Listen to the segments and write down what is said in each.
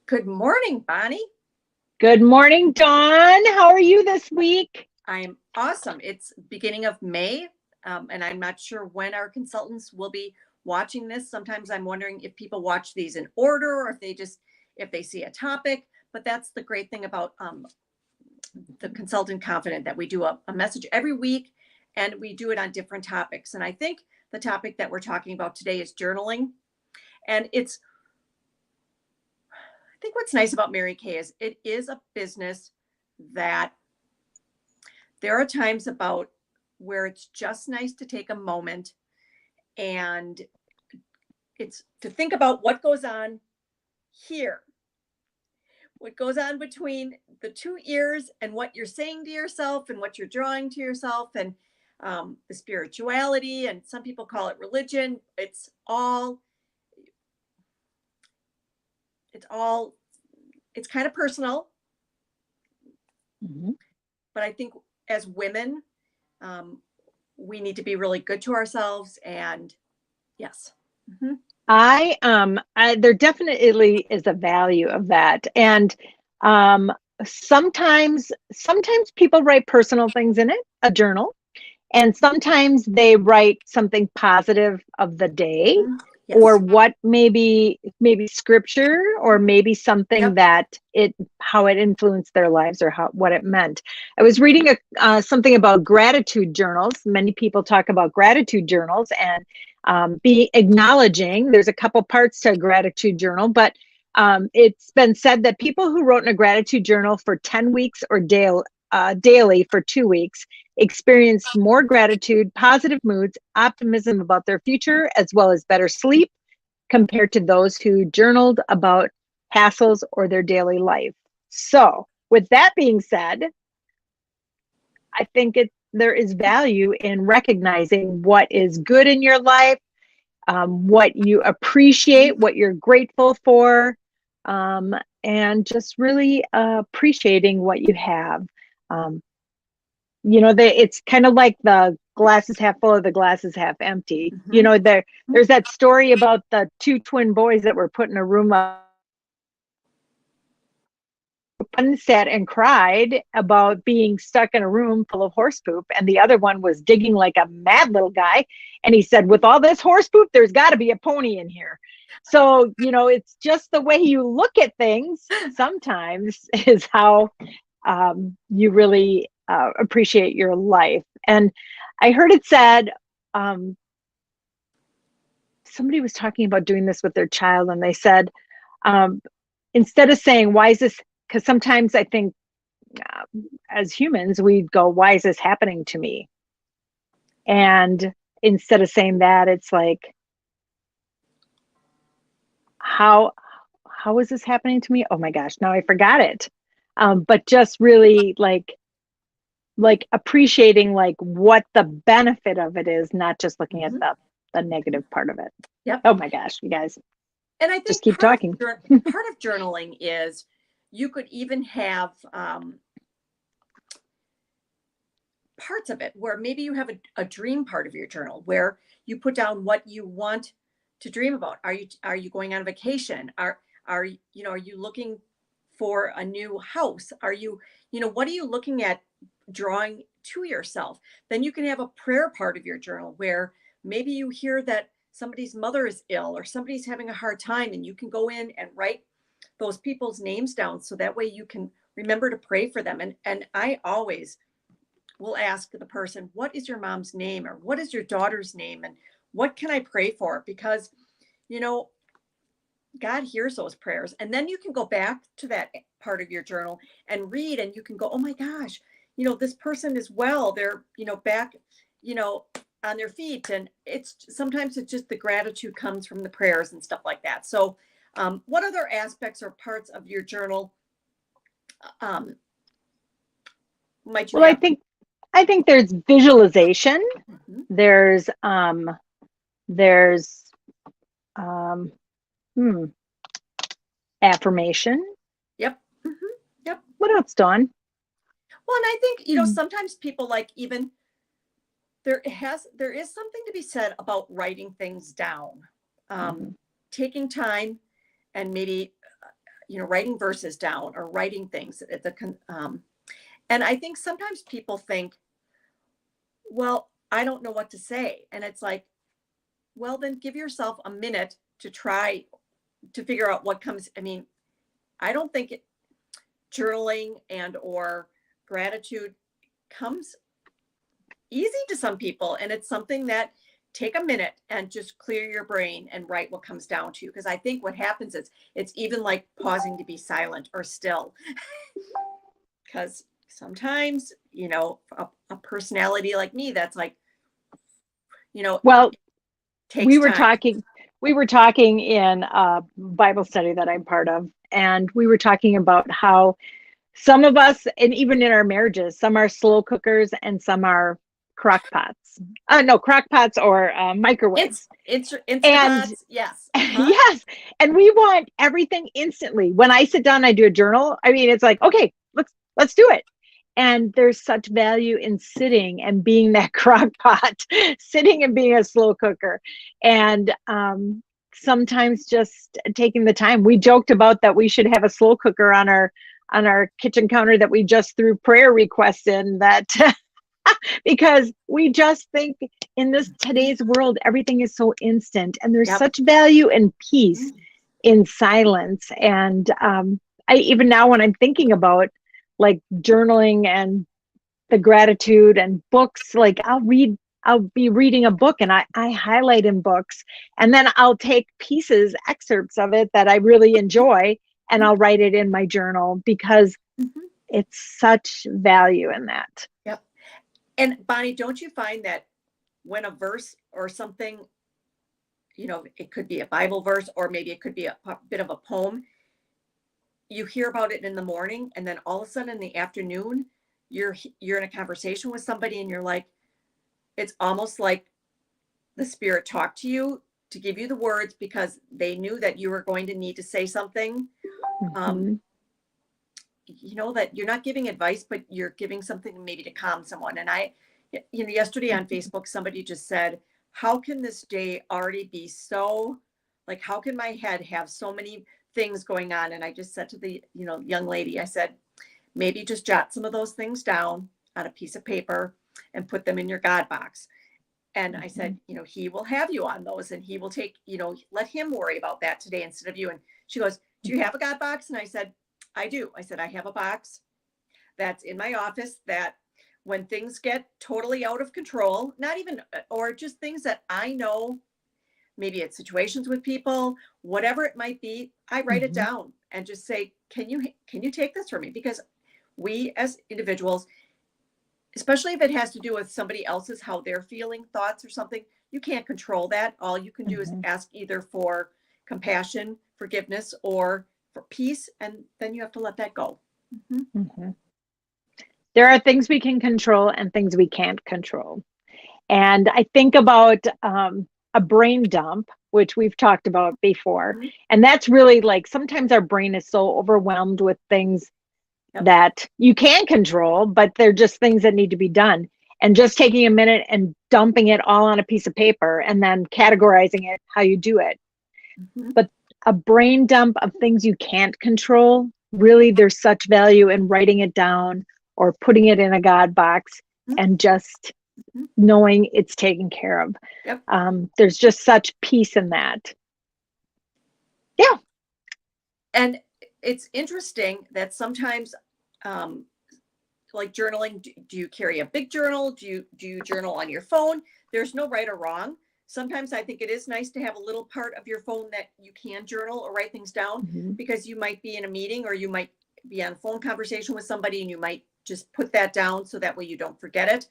Good morning, Bonnie. Good morning, Dawn. How are you this week? I'm awesome. It's beginning of May, and I'm not sure when our consultants will be watching this. Sometimes I'm wondering if people watch these in order or if they see a topic. But that's the great thing about the Consultant Confident, that we do a message every week and we do it on different topics. And I think the topic that we're talking about today is journaling. And I think what's nice about Mary Kay is it is a business that there are times about where it's just nice to take a moment and it's to think about what goes on here, what goes on between the two ears and what you're saying to yourself and what you're drawing to yourself, and the spirituality, and some people call it religion. It's kind of personal. Mm-hmm. But I think as women, we need to be really good to ourselves. And yes. Mm-hmm. There definitely is a value of that. And sometimes people write personal things in it, a journal, and sometimes they write something positive of the day. Mm-hmm. Yes. Or what maybe scripture, or maybe something Yep. how it influenced their lives, or what it meant. I was reading something about gratitude journals. Many people talk about gratitude journals and be acknowledging. There's a couple parts to a gratitude journal, but it's been said that people who wrote in a gratitude journal for 10 weeks or daily for 2 weeks experienced more gratitude, positive moods, optimism about their future, as well as better sleep compared to those who journaled about hassles or their daily life. So, with that being said, I think there is value in recognizing what is good in your life, what you appreciate, what you're grateful for, and just really appreciating what you have. It's kind of like the glass is half full or the glass is half empty. Mm-hmm. There's that story about the two twin boys that were put in a room. One sat and cried about being stuck in a room full of horse poop, and the other one was digging like a mad little guy. And he said, with all this horse poop, there's got to be a pony in here. So, it's just the way you look at things sometimes is how you really appreciate your life. And I heard it said, somebody was talking about doing this with their child, and they said, instead of saying, why is this? Because sometimes I think as humans, we go, why is this happening to me? And instead of saying that, it's like, how is this happening to me? Oh my gosh, now I forgot it. But just really like appreciating like what the benefit of it is, not just looking at the negative part of it. Yep. Oh my gosh, you guys. And I think just keep talking. Part of journaling is you could even have parts of it where maybe you have a dream part of your journal where you put down what you want to dream about. Are you going on vacation? Are you looking for a new house? What are you looking at drawing to yourself? Then you can have a prayer part of your journal where maybe you hear that somebody's mother is ill or somebody's having a hard time, and you can go in and write those people's names down so that way you can remember to pray for them. And I always will ask the person, what is your mom's name, or what is your daughter's name, and what can I pray for? Because God hears those prayers. And then you can go back to that part of your journal and read, and you can go, oh my gosh, this person is well, they're back on their feet. And sometimes it's just the gratitude comes from the prayers and stuff like that. So what other aspects or parts of your journal might you have? I think there's visualization. Mm-hmm. There's affirmation. Yep. Mm-hmm. Yep. What else, Dawn? Well, and I think sometimes people like, even there is something to be said about writing things down, taking time, and maybe writing verses down or writing things at and I think sometimes people think, well, I don't know what to say. And it's like, well, then give yourself a minute to try to figure out what comes. I mean, I don't think journaling and or gratitude comes easy to some people. And it's something that take a minute and just clear your brain and write what comes down to you. Because I think what happens is it's even like pausing to be silent or still. Because sometimes, a personality like me, that's like, Well, takes we were time. talking in a Bible study that I'm part of, and we were talking about how some of us, and even in our marriages, some are slow cookers and some are crock pots. No, crock pots or microwaves. Instant And pots, yes. Uh-huh. yes, and we want everything instantly. When I sit down, I do a journal. I mean, it's like, okay, let's do it. And there's such value in sitting and being that crock pot, sitting and being a slow cooker. And sometimes just taking the time. We joked about that we should have a slow cooker on our kitchen counter that we just threw prayer requests in, that because we just think in this today's world everything is so instant, and there's Yep. such value and peace in silence. And I even now, when I'm thinking about like journaling and the gratitude and books, like I'll be reading a book and I highlight in books, and then I'll take excerpts of it that I really enjoy, and I'll write it in my journal, because Mhm. it's such value in that. Yep. And Bonnie, don't you find that when a verse or something, it could be a Bible verse or maybe it could be a bit of a poem, you hear about it in the morning, and then all of a sudden in the afternoon, you're in a conversation with somebody and you're like, it's almost like the spirit talked to you to give you the words because they knew that you were going to need to say something. Mhm. That you're not giving advice, but you're giving something maybe to calm someone. And yesterday on Facebook, somebody just said, how can this day already be so, like, how can my head have so many things going on? And I just said to the, young lady, I said, maybe just jot some of those things down on a piece of paper and put them in your God box. And I said, he will have you on those, and he will take, let him worry about that today instead of you. And she goes, do you have a God box? And I said, I do. I said, I have a box that's in my office that when things get totally out of control, not even, or just things that I know, maybe it's situations with people, whatever it might be, I write it Mhm. down and just say, can you take this from me? Because we as individuals, especially if it has to do with somebody else's, how they're feeling, thoughts or something, you can't control that. All you can do is Mhm. ask either for compassion, forgiveness, or for peace, and then you have to let that go. Mhm. Mhm. There are things we can control and things we can't control. And I think about a brain dump, which we've talked about before. Mhm. And that's really like, sometimes our brain is so overwhelmed with things Yep. that you can control, but they're just things that need to be done. And just taking a minute and dumping it all on a piece of paper and then categorizing it how you do it. Mhm. But a brain dump of things you can't control, really, there's such value in writing it down or putting it in a God box and just Mhm. knowing it's taken care of. Yep. There's just such peace in that. Yeah. And it's interesting that sometimes, um, like journaling, do you carry a big journal? Do you journal on your phone? There's no right or wrong. Sometimes I think it is nice to have a little part of your phone that you can journal or write things down, Mhm. because you might be in a meeting or you might be on a phone conversation with somebody and you might just put that down so that way you don't forget it.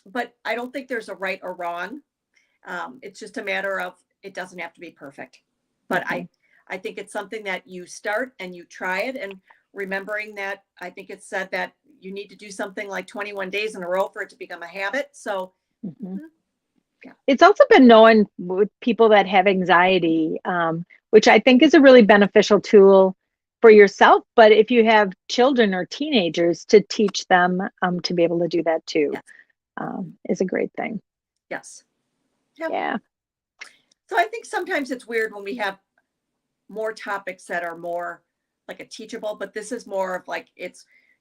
But I don't think there's a right or wrong. It's just a matter of, it doesn't have to be perfect. But Mhm. I think it's something that you start and you try it, and remembering that I think it's said that you need to do something like 21 days in a row for it to become a habit. So Mhm. mhm, yeah. It's also been known with people that have anxiety, which I think is a really beneficial tool for yourself. But if you have children or teenagers, to teach them to be able to do that too, Yes. is a great thing. Yes. Yep. Yeah. So I think sometimes it's weird when we have more topics that are more like a teachable, but this is more of like,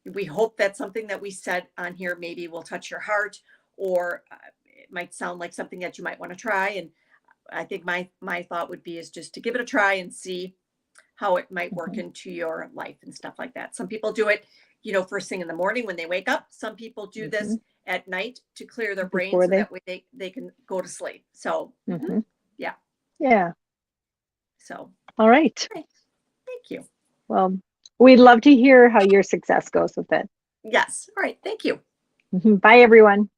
we hope that something that we said on here maybe will touch your heart, or it might sound like something that you might want to try. And I think my thought would be is just to give it a try and see how it might work into your life and stuff like that. Some people do it, first thing in the morning when they wake up. Some people do this at night to clear their brain Before so that way they can go to sleep. So yeah. Yeah. So All right. okay. Thank you. Well, we'd love to hear how your success goes with it. Yes. All right. Thank you. Bye, everyone.